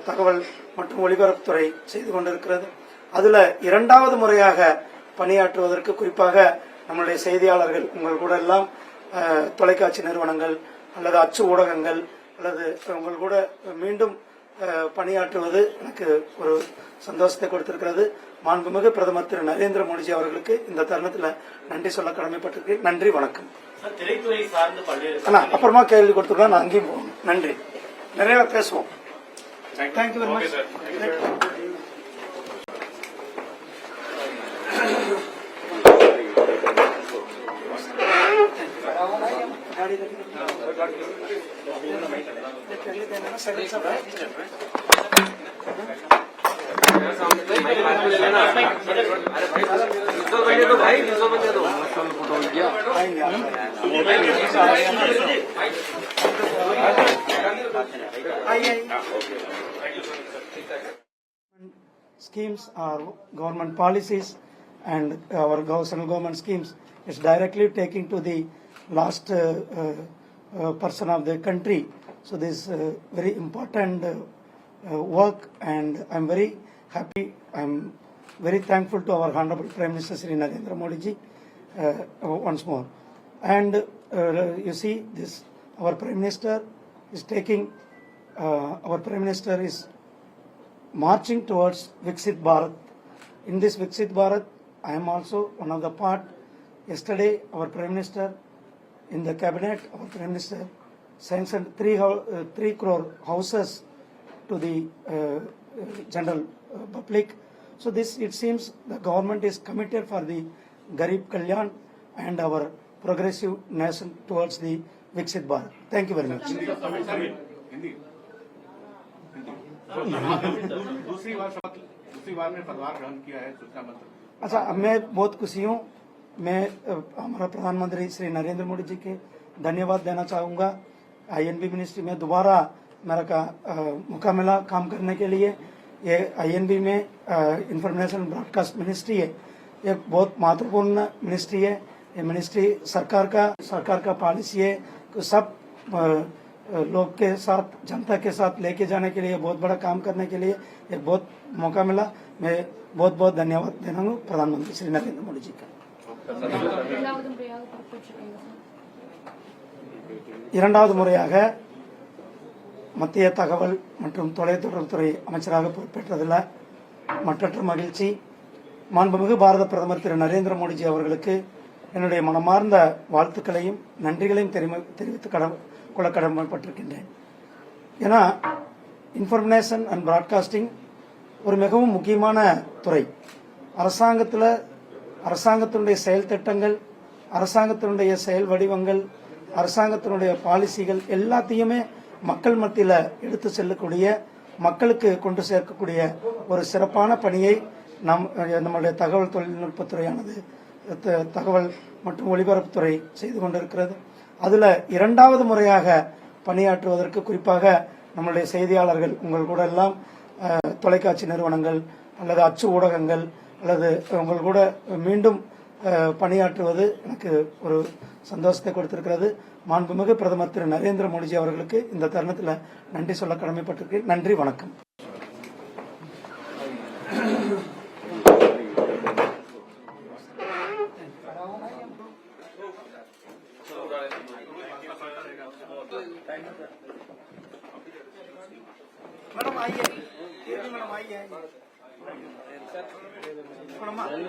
தகவல் மற்றும் ஒலிபரப்புத்துறை செய்து கொண்டிருக்கிறது. அதுல இரண்டாவது முறையாக பணியாற்றுவதற்கு குறிப்பாக நம்முடைய செய்தியாளர்கள் உங்கள் கூட எல்லாம் தொலைக்காட்சி நிறுவனங்கள் அல்லது அச்சு ஊடகங்கள் அல்லது உங்கள் கூட மீண்டும் பணியாற்றுவது எனக்கு ஒரு சந்தோஷத்தை கொடுத்திருக்கிறது. மாண்புமிகு பிரதமர் திரு நரேந்திர மோடிஜி அவர்களுக்கு இந்த தருணத்தில் நன்றி சொல்ல கடமைப்பட்டிருக்கேன். நன்றி, வணக்கம். அப்புறமா கேள்வி கொடுத்துருக்கோம், நான் அங்கேயும் போகணும். நன்றி, நிறைய பேசுவோம். Thank you very much. Schemes are government policies and our central government schemes is directly taking to the last person of the country. So this is very important work, and I'm very happy. I'm very thankful to our Honorable Prime Minister Shri Narendra Modi ji once more. And you see this, our Prime Minister is taking, our Prime Minister is marching towards Viksit Bharat. In this Viksit Bharat, I am also one of the part. Yesterday, our Prime Minister, in the cabinet, our Prime Minister sanctioned 3 crore houses to the general public. So this, it seems, the government is committed for the Garib Kalyan and our progressive nation towards the Viksit Bharat. Thank you very much. दूसरी बार में पदभार ग्रहण किया है सूचना मंत्री। अच्छा, मैं बहुत खुशी हूँ। मैं हमारा प्रधानमंत्री श्री नरेंद्र मोदी जी के धन्यवाद देना चाहूँगा। INB मिनिस्ट्री में दोबारा मेरा मौका मिला काम करने के लिए। ये INB में इंफॉर्मेशन ब्रॉडकास्ट मिनिस्ट्री है, ये बहुत महत्वपूर्ण मिनिस्ट्री है। ये मिनिस्ट्री सरकार का पॉलिसी है, सब लोग के साथ, जनता के साथ लेके जाने के लिए, बहुत बड़ा काम करने के लिए एक बहुत मौका मिला। मैं बहुत बहुत धन्यवाद देना हूँ प्रधानमंत्री श्री नरेंद्र मोदी जी का। இரண்டாவது முறையாக மத்திய தகவல் மற்றும் தொலைத்தொடர்புத்துறை அமைச்சராக பொறுப்பேற்றதில் மற்றற்ற மகிழ்ச்சி. மாண்புமிகு பாரத பிரதமர் திரு நரேந்திர மோடிஜி அவர்களுக்கு என்னுடைய மனமார்ந்த வாழ்த்துக்களையும் நன்றிகளையும் தெரிவித்துக் கொள்ள கடமைப்பட்டிருக்கின்றேன். ஏன்னா இன்ஃபர்மேஷன் அண்ட் பிராட்காஸ்டிங் ஒரு மிகவும் முக்கியமான துறை. அரசாங்கத்தினுடைய செயல் திட்டங்கள், அரசாங்கத்தினுடைய செயல் வடிவங்கள், அரசாங்கத்தினுடைய பாலிசிகள் எல்லாத்தையுமே மக்கள் மத்தியில் எடுத்து செல்லக்கூடிய, மக்களுக்கு கொண்டு சேர்க்கக்கூடிய ஒரு சிறப்பான பணியை நம்முடைய தகவல் தொழில்நுட்பத்துறையானது, தகவல் மற்றும் ஒலிபரப்புத்துறை செய்து கொண்டிருக்கிறது. அதுல இரண்டாவது முறையாக பணியாற்றுவதற்கு குறிப்பாக நம்முடைய செய்தியாளர்கள் உங்கள் கூட எல்லாம் தொலைக்காட்சி நிறுவனங்கள் அல்லது அச்சு ஊடகங்கள் அல்லது உங்கள் கூட மீண்டும் பணியாற்றுவது எனக்கு ஒரு சந்தோஷத்தை கொடுத்திருக்கிறது. மாண்புமிகு பிரதமர் திரு நரேந்திர மோடிஜி அவர்களுக்கு இந்த தருணத்தில் நன்றி சொல்ல கடமைப்பட்டிருக்கேன். நன்றி, வணக்கம். मैडम आइए, मैडम आइए।